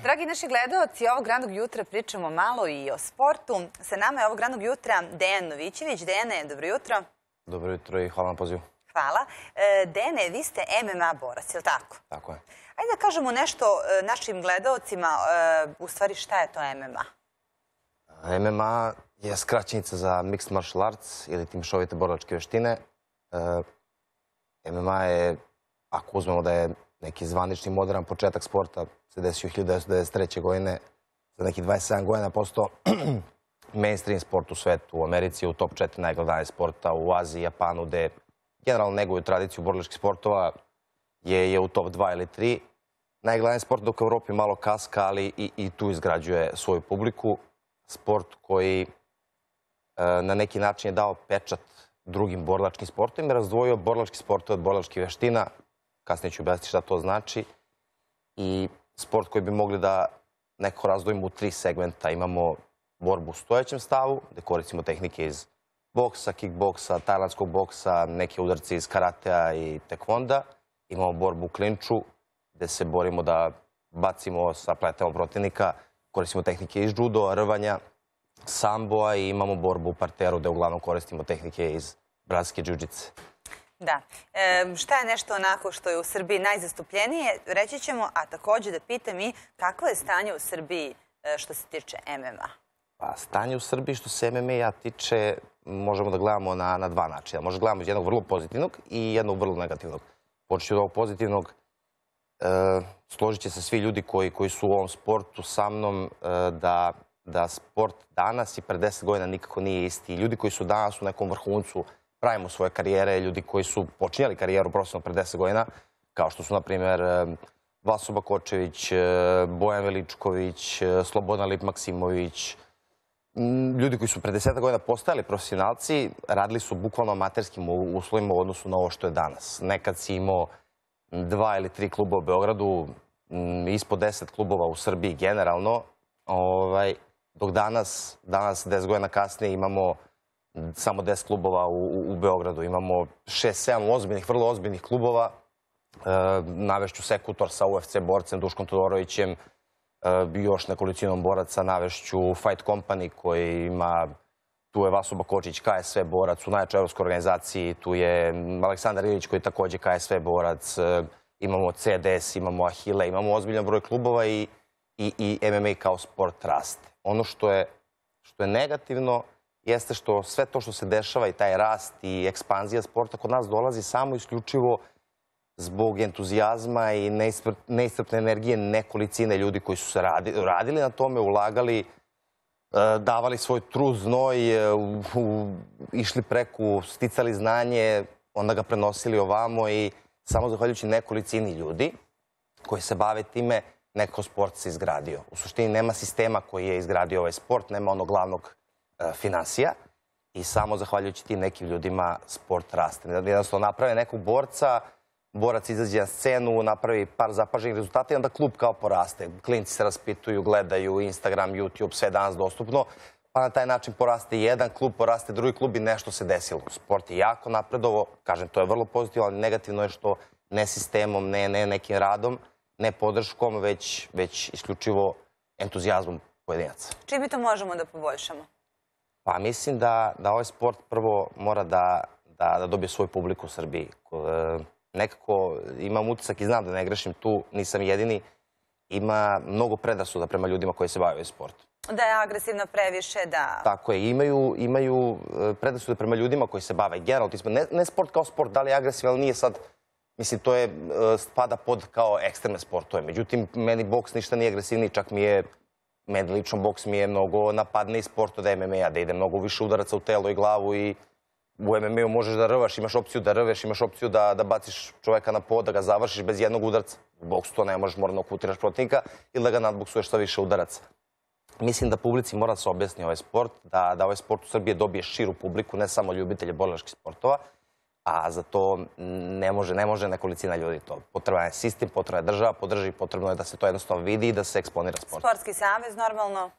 Dragi naši gledaoci, ovog ranog jutra pričamo malo i o sportu. Sa nama je ovog ranog jutra Dejan Novićević. Dejane, dobro jutro. Dobro jutro i hvala na pozivu. Hvala. Dejane, vi ste MMA borac, je li tako? Tako je. Ajde da kažemo nešto našim gledaocima, u stvari šta je to MMA? MMA je skraćenica za Mixed Martial Arts ili ti mešovite borilačke veštine. MMA je, ako uzmemo da je neki zvanični modern početak sporta, se desio 1993. godine, za nekih 27 godina postao mainstream sport u svetu, u Americi, u top 4 najgledanijih sporta, u Aziji, Japanu, gde generalno neguju tradiciju borilačkih sportova, je u top 2 ili 3. Najgledaniji sport dok u Evropi malo kaska, ali i tu izgrađuje svoju publiku. Sport koji na neki način je dao pečat drugim borilačkim sportovima, razdvojio borilački sport od borilačkih veština. Kasnije ću objasniti šta to znači. I sport koji bi mogli da nekako razdvojimo u 3 segmenta. Imamo borbu u stojećem stavu, gde koristimo tehnike iz boksa, kickboksa, tajlandskog boksa, neke udarce iz karatea i tekvonda. Imamo borbu u klinču, gde se borimo da bacimo, sapletemo protivnika. Koristimo tehnike iz judo, rvanja, samboa i imamo borbu u parteru, gde uglavnom koristimo tehnike iz brazilske džiu-džice. Da. Šta je nešto onako što je u Srbiji najzastupljenije, reći ćemo, a također da pitam i kakvo je stanje u Srbiji što se tiče MMA? Pa, stanje u Srbiji što se MMA tiče možemo da gledamo na dva načina. Možemo da gledamo iz jednog vrlo pozitivnog i jednog vrlo negativnog. Početi od ovog pozitivnog, složit će se svi ljudi koji su u ovom sportu sa mnom da sport danas i pre 10 godina nikako nije isti. Ljudi koji su danas u nekom vrhuncu pravimo svoje karijere, ljudi koji su počinjali karijeru profesionalno pre 10 godina, kao što su, na primjer, Vaso Bakočević, Bojan Veličković, Slobodan Lip-Maksimović. Ljudi koji su pre 10 godina postajali profesionalci, radili su bukvalno amaterskim uslovima u odnosu na ovo što je danas. Nekad si imao 2 ili 3 kluba u Beogradu, ispod 10 klubova u Srbiji generalno, dok danas, 10 godina kasnije, imamo samo 10 klubova u Beogradu. Imamo 6-7 ozbiljnih, vrlo ozbiljnih klubova. Navešću Sekutor sa UFC borcem Duškom Todorovićem, još nekolicinom boraca. Navešću Fight Company koji ima, tu je Vaso Bakočić, KSV borac u najjačoj evropskoj organizaciji. Tu je Aleksandar Ilić koji je također KSV borac. Imamo CDS, imamo Ahile, imamo ozbiljan broj klubova i MMA kao sport raste. Ono što je negativno jeste što sve to što se dešava i taj rast i ekspanzija sporta kod nas dolazi samo isključivo zbog entuzijazma i neiscrpne energije nekolicine ljudi koji su se radili na tome, ulagali, davali svoj trud, znoj, išli preko, sticali znanje, onda ga prenosili ovamo i samo zahvaljujući nekolicini ljudi koji se bave time, nekako sport se izgradio. U suštini nema sistema koji je izgradio ovaj sport, nema onog glavnog finansija i samo zahvaljujući tim nekim ljudima sport raste. Jednostavno naprave nekog borca, borac izađe na scenu, napravi par zapaženih rezultata i onda klub kao poraste. Klinci se raspituju, gledaju Instagram, YouTube, sve danas dostupno, pa na taj način poraste jedan klub, poraste drugi klub i nešto se desilo. Sport je jako napredovo, kažem, to je vrlo pozitivno, ali negativno je što ne sistemom, ne nekim radom, ne podrškom, već isključivo entuzijazmom pojedinaca. Čim mi to možemo da poboljšamo? Pa mislim da ovaj sport prvo mora da dobije svoju publiku u Srbiji. Nekako imam utisak i znam da ne grešim tu, nisam jedini, ima mnogo predrasuda prema ljudima koji se bave ovim sportom. Da je agresivno previše, da... Tako je, imaju predrasude prema ljudima koji se bave. Generalno, ne sport kao sport, da li je agresivan, ali nije sad, mislim, to je, spada pod kao ekstremne sportove. Međutim, meni boks ništa nije agresivniji, čak meni lično boks mi je mnogo napadniji sport od MMA-a, da ide mnogo više udaraca u telo i glavu i u MMA-u možeš da rvaš, imaš opciju da rveš, imaš opciju da baciš čoveka na pod, da ga završiš bez jednog udarca. U boksu to ne možeš, mora da okutiraš protivnika ili da ga nadboksuješ sa više udaraca. Mislim da publici mora da se objasni ovaj sport, da ovaj sport u Srbiji dobije širu publiku, ne samo ljubitelje borilačkih sportova, a za to ne može nekolicina ljudi to. Potreban je sistem, potrebna je država, potrebno je da se to jednostavno vidi i da se eksponira sport. Sportski savez, normalno?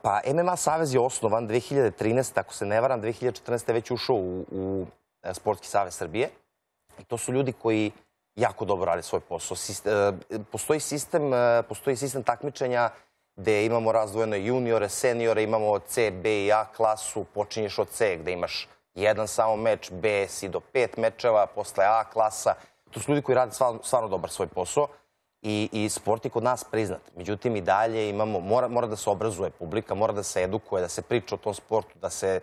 Pa MMA savez je osnovan 2013. Ako se ne varam, 2014. je već ušao u Sportski savez Srbije. I to su ljudi koji jako dobro rade svoj posao. Postoji sistem takmičenja gde imamo razdvojene juniore, seniore, imamo C, B i A klasu, počinješ od C gde imaš jedan samo meč, B si do 5 mečeva, posle A klasa. To su ljudi koji rade stvarno dobar svoj posao i sport je kod nas priznat. Međutim, i dalje imamo, mora da se obrazuje publika, mora da se edukuje, da se priča o tom sportu, da se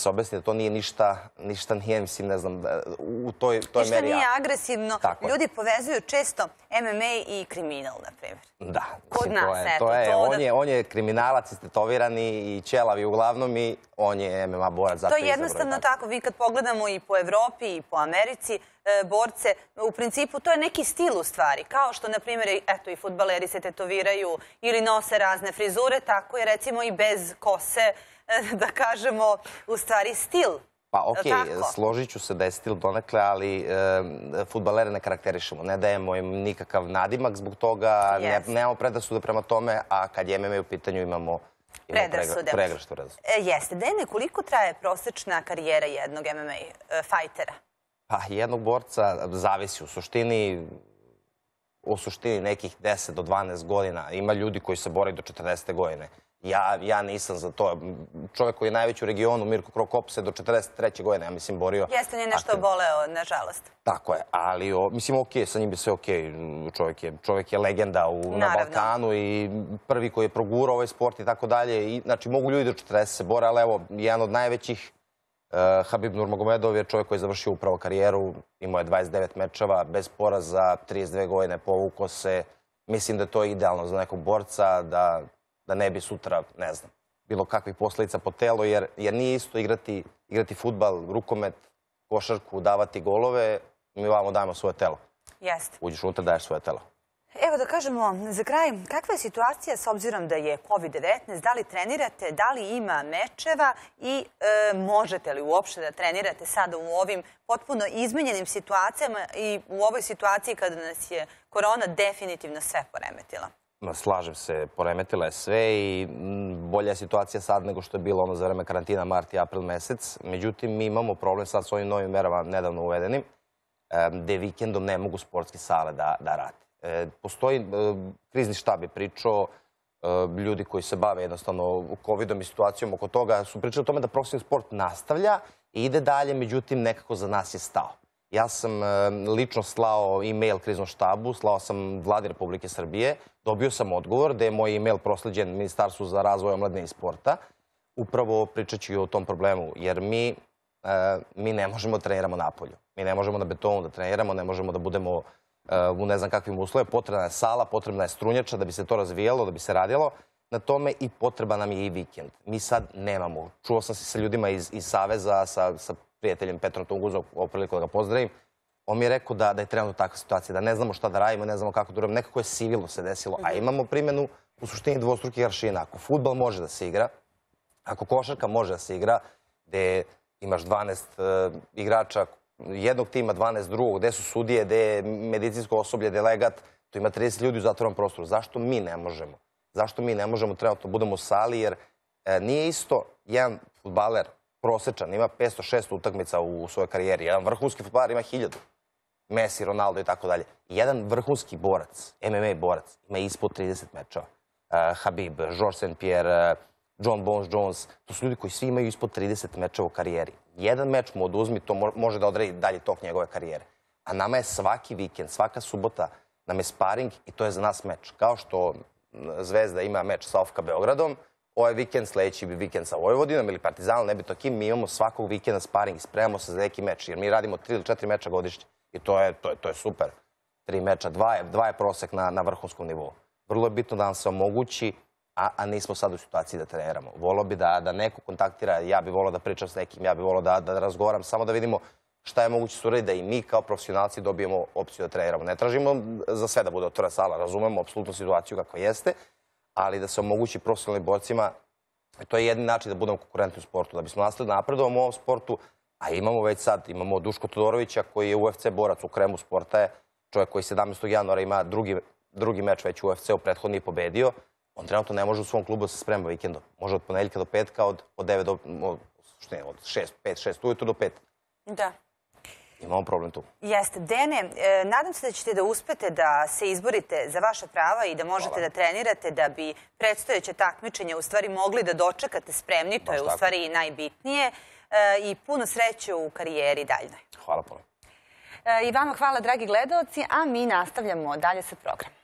objasni da to nije ništa nije, mislim, ne znam, u toj meri. Ništa nije agresivno. Ljudi povezuju često MMA i kriminal, na primjer. Da. Kod nas, eto. On je kriminalac, istetovirani i ćelavi uglavnom i on je MMA borac. To je jednostavno tako. Vi kad pogledamo i po Evropi i po Americi, borce, u principu to je neki stil u stvari. Kao što, na primjer, eto, i fudbaleri se tetoviraju ili nose razne frizure, tako je recimo i bez kose, da kažemo, u stvari stil. Pa okej, složit ću se da je stil donekle, ali fudbalere ne karakterišemo. Ne dajemo im nikakav nadimak zbog toga, nemamo predrasude prema tome, a kad je MMA u pitanju imamo predrasude. Jeste. Dene, koliko traje prosečna karijera jednog MMA fajtera? Pa jednog borca zavisi u suštini nekih 10 do 12 godina. Ima ljudi koji se bore do 40. godine. Ja nisam za to. Čovjek koji je najveći u regionu, Mirko Krokop, se do 43. godine, ja mislim, borio. Jeste, nije nešto boleo, nažalost. Tako je, ali mislim, okej, sa njim bi sve okej. Čovjek je legenda na Balkanu i prvi koji je progurao ovaj sport i tako dalje. Znači, mogu ljudi do 40 se bore, ali evo, jedan od najvećih, Habib Nurmagomedov, je čovjek koji je završio upravo karijeru, imao je 29 mečeva, bez poraza, 32 godine, povukao se. Mislim da je to idealno za nekog borca, da ne bi sutra, ne znam, bilo kakvih posledica po telo, jer nije isto igrati fudbal, rukomet, košarku, davati golove, mi vamo dajemo svoje telo. Jeste. Uđeš unutra, daješ svoje telo. Evo da kažemo za kraj, kakva je situacija s obzirom da je COVID-19, da li trenirate, da li ima mečeva i možete li uopšte da trenirate sada u ovim potpuno izmenjenim situacijama i u ovoj situaciji kada nas je korona definitivno sve poremetila? Slažem se, poremetila je sve i bolja je situacija sad nego što je bilo za vreme karantina, mart i april mesec. Međutim, mi imamo problem sad s ovim novim merama nedavno uvedenim, gde vikendom ne mogu sportske sale da rade. Postoji krizni štab je pričao, ljudi koji se bave jednostavno covidom i situacijom oko toga su pričali o tome da profesionalni sport nastavlja i ide dalje, međutim nekako za nas je stao. Ja sam lično slao e-mail kriznom štabu, slao sam Vladi Republike Srbije, dobio sam odgovor da je moj e-mail prosleđen Ministarstvu za razvoj omladine i sporta, upravo pričajući o tom problemu, jer mi ne možemo da treniramo napolju. Mi ne možemo na betonu da treniramo, ne možemo da budemo u ne znam kakvim uslovima. Potrebna je sala, potrebna je strunjača da bi se to razvijalo, da bi se radilo na tome i potreba nam je i vikend. Mi sad nemamo. Čuo sam se sa ljudima iz Saveza, sa prijateljem Petrom Tunguzom, ovo priliku da ga pozdravim. On mi je rekao da je trenutno takva situacija, da ne znamo šta da radimo, ne znamo kako da radimo. Nekako je civilno se desilo, a imamo primjenu u suštini dvostrukih aršina. Ako fudbal može da se igra, ako košarka može da se igra, gde imaš 12 igrača jednog tima, 12 drugog, gde su sudije, gde je medicinsko osoblje, delegat, tu ima 30 ljudi u zatvorenom prostoru. Zašto mi ne možemo? Zašto mi ne možemo trenutno budemo u sali, jer nije isto jedan fudbaler prosečan, ima 500-600 utakmica u svojoj karijeri. Jedan vrhunski fudbaler ima 1000. Messi, Ronaldo i tako dalje. Jedan vrhunski borac, MMA borac, ima ispod 30 mečeva. Habib, Georges St. Pierre, John Bones Jones, to su ljudi koji svi imaju ispod 30 mečeva u karijeri. Jedan meč mu oduzmi, to može da odredi dalje tok njegove karijere. A nama je svaki vikend, svaka subota, nam je sparing i to je za nas meč. Kao što Zvezda ima meč sa OFK Beogradom, ovaj vikend, sledeći bi vikend sa Vojvodinom ili Partizanom, nebitno kim, mi imamo svakog vikenda sparing i spremamo se za neki meč, jer mi radimo 3 ili 4 meča godišnje. I to je super. 3 meča, 2 je prosek na vrhunskom nivou. Vrlo je bitno da nam se omogući, a nismo sad u situaciji da treniramo. Volio bi da neko kontaktira, ja bi volio da pričam s nekim, ja bi volio da razgovaram, samo da vidimo šta je moguće suraditi, da i mi kao profesionalci dobijemo opciju da treniramo. Ne tražimo za sve da bude otvorena sala, razumemo apsolutnu situaciju kako jeste, ali da se omogući profesionalnim borcima, to je jedini način da budemo konkurentni u sportu. Da bismo nastavili da napredujemo u ovom sportu, a imamo već sad, imamo Duško Todorovića koji je UFC borac u kremu sporta, je čovjek koji 17. januara ima drugi meč već u UFC-u, prethodni je pobedio. On trenutno ne može u svom klubu da se sprema vikendom. Može od ponedeljka do petka, od 5-6 ujutru do 5. Da. imamo problem tu. Jeste. Dene, nadam se da ćete da uspete da se izborite za vaša prava i da možete da trenirate da bi predstojeće takmičenje u stvari mogli da dočekate spremni, to je u stvari i najbitnije, i puno sreće u karijeri daljnoj. Hvala puno. I vama hvala, dragi gledaoci, a mi nastavljamo dalje sa programom.